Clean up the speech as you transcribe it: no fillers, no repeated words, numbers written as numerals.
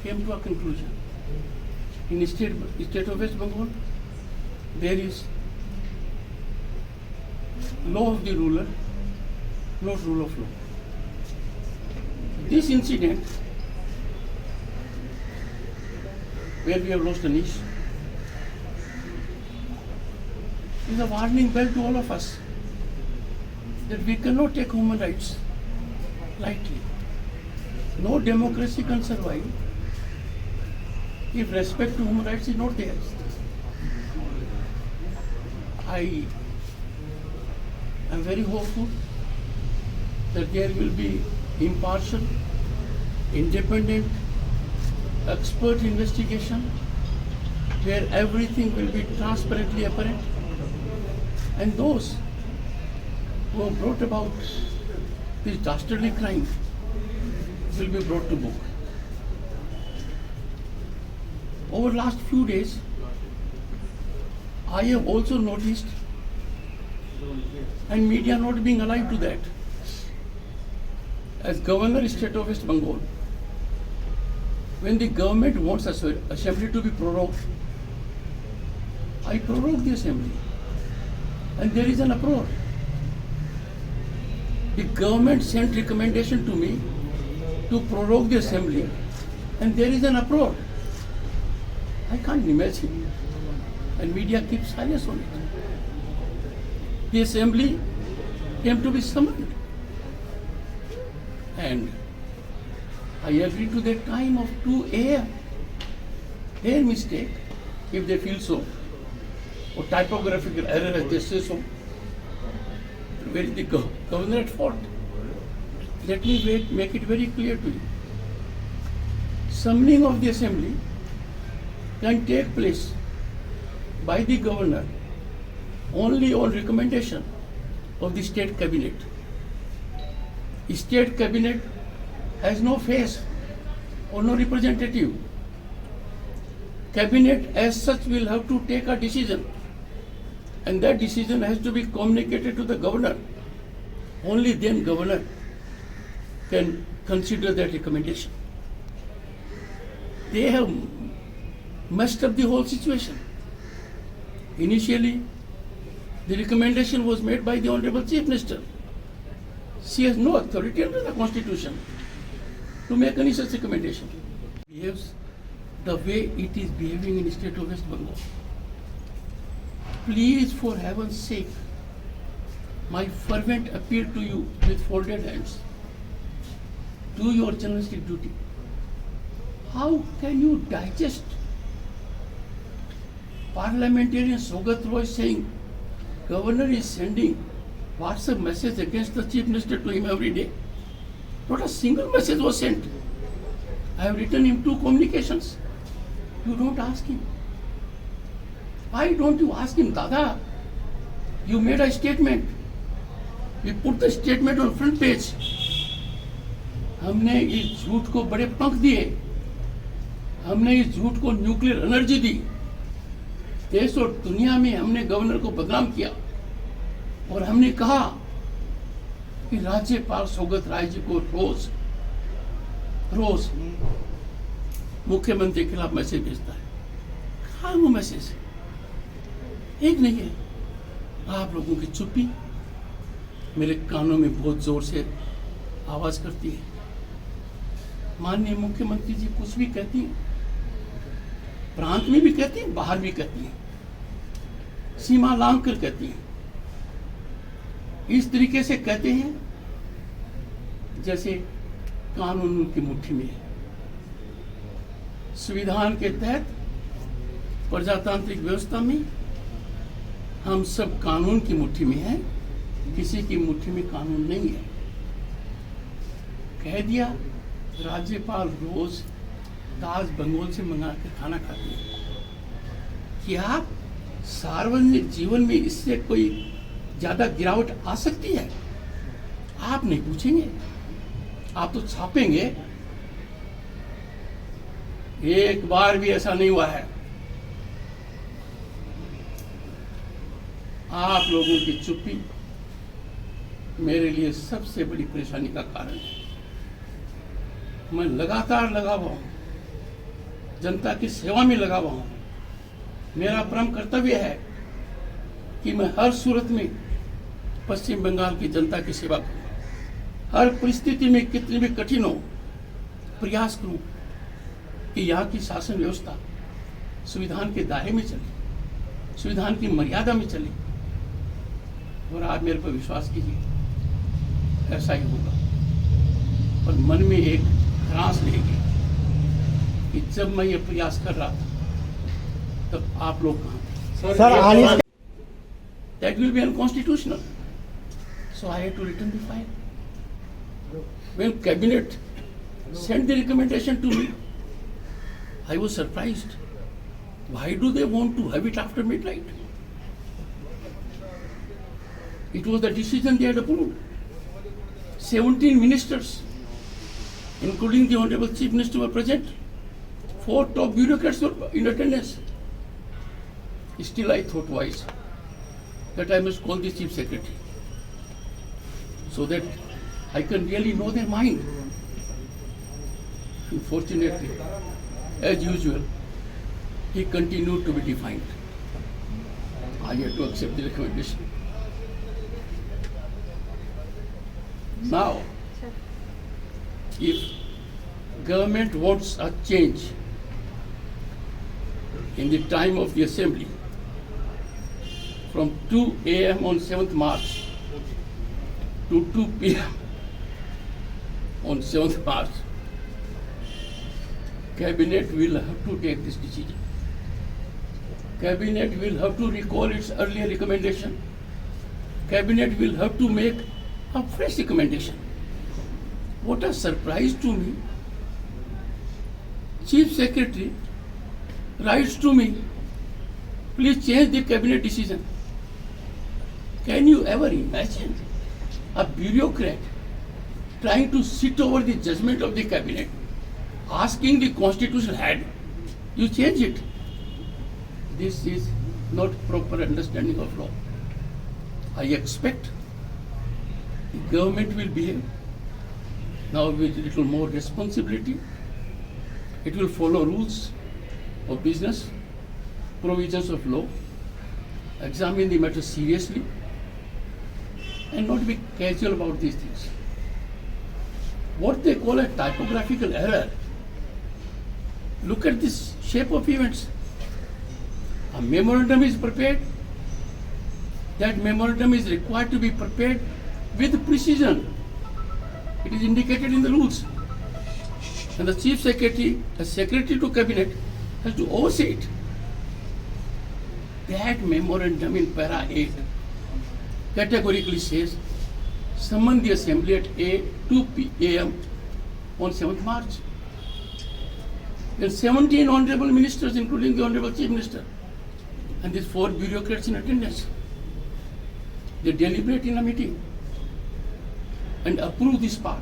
came to a conclusion. In state of West Bengal, there is law of the ruler, not rule of law. This incident, where we have lost a niece, is a warning bell to all of us that we cannot take human rights lightly. No democracy can survive if respect to human rights is not there. I am very hopeful that there will be impartial, independent, expert investigation where everything will be transparently apparent, and those who have brought about this dastardly crime will be brought to book. Over the last few days, I have also noticed, and media not being alive to that, as Governor State of West Bengal, when the government wants assembly to be prorogued, I prorogue the assembly, and there is an uproar. The government sent recommendation to me to prorogue the assembly, and there is an uproar. I can't imagine, and media keeps silence on it. The assembly came to be summoned, and I agree to the time of 2 a.m. Their mistake, if they feel so, or typographical error as they say so, where is the governor at fault? Let me make it very clear to you. Summoning of the assembly can take place by the governor only on recommendation of the state cabinet. State cabinet has no face or no representative. Cabinet as such will have to take a decision, and that decision has to be communicated to the governor. Only then governor can consider that recommendation. They have messed up the whole situation. Initially, the recommendation was made by the Honorable Chief Minister. She has no authority under the Constitution to make any such recommendation. Behaves the way it is behaving in the state of West Bengal. Please, for heaven's sake, my fervent appeal to you with folded hands, do your journalistic duty. How can you digest parliamentarian Sogat Roy saying governor is sending WhatsApp message against the chief minister to him every day? Not a single message was sent. I have written him 2 communications. You don't ask him. Why don't you ask him, Dada? You made a statement. We put the statement on front page. हमने इस झूठ को बड़े पंख दिए, हमने इस झूठ को न्यूक्लियर एनर्जी दी, देश और दुनिया में हमने गवर्नर को बदनाम किया, और हमने कहा कि राज्यपाल सौगत राय जी को रोज रोज मुख्यमंत्री के खिलाफ मैसेज भेजता है। कहाँ वो मैसेज? एक नहीं है। आप लोगों की चुप्पी मेरे कानों में बहुत जोर से आवाज करती है। माननीय मुख्यमंत्री जी कुछ भी कहती हैं, प्रांत में भी कहती हैं, बाहर भी कहती हैं, सीमा लांघ कर कहती हैं। इस तरीके से कहते हैं जैसे कानून उनकी मुट्ठी में है। संविधान के तहत प्रजातांत्रिक व्यवस्था में हम सब कानून की मुट्ठी में हैं, किसी की मुट्ठी में कानून नहीं है। कह दिया, राज्यपाल रोज ताज बंगाल से मंगा कर खाना खाती है। क्या सार्वजनिक जीवन में इससे कोई ज्यादा गिरावट आ सकती है? आप नहीं पूछेंगे, आप तो छापेंगे। एक बार भी ऐसा नहीं हुआ है। आप लोगों की चुप्पी मेरे लिए सबसे बड़ी परेशानी का कारण है। मैं लगातार लगा हुआ हूं जनता की सेवा में लगा हुआ हूँ। मेरा परम कर्तव्य है कि मैं हर सूरत में पश्चिम बंगाल की जनता की सेवा करूँ। हर परिस्थिति में कितनी भी कठिन हो, प्रयास करूँ कि यहाँ की शासन व्यवस्था संविधान के दायरे में चले, संविधान की मर्यादा में चले। और आप मेरे पर विश्वास कीजिए, ऐसा ही होगा। और मन में एक त्रास रहेगी कि जब मैं ये प्रयास कर रहा था तब आप लोग कहाँ थे? Sir, That will be unconstitutional. So I had to return the file. When cabinet sent the recommendation to me, I was surprised. Why do they want to have it after midnight? It was the decision they had approved. 17 ministers, including the Honorable Chief Minister, were present. 4 top bureaucrats were in attendance. Still I thought wise that I must call the Chief Secretary so that I can really know their mind. Unfortunately, as usual, he continued to be defiant. I had to accept the recommendation. Now, if government wants a change in the time of the assembly from 2 a.m. on 7th March to 2 p.m. on 7th March, Cabinet will have to take this decision. Cabinet will have to recall its earlier recommendation. Cabinet will have to make a fresh recommendation. What a surprise to me. Chief Secretary writes to me, please change the cabinet decision. Can you ever imagine a bureaucrat trying to sit over the judgment of the cabinet, asking the constitutional head, you change it? This is not proper understanding of law. I expect the government will behave now with a little more responsibility. It will follow rules of business, provisions of law, examine the matter seriously, and not be casual about these things. What they call a typographical error. Look at this shape of events. A memorandum is prepared. That memorandum is required to be prepared with precision. It is indicated in the rules. And the Chief Secretary, as Secretary to Cabinet, has to oversee it. That memorandum in para 8 categorically says, summon the assembly at 2 p.m. on 7th March. There are 17 honorable ministers, including the Honorable Chief Minister, and these 4 bureaucrats in attendance. They deliberate in a meeting and approve this part.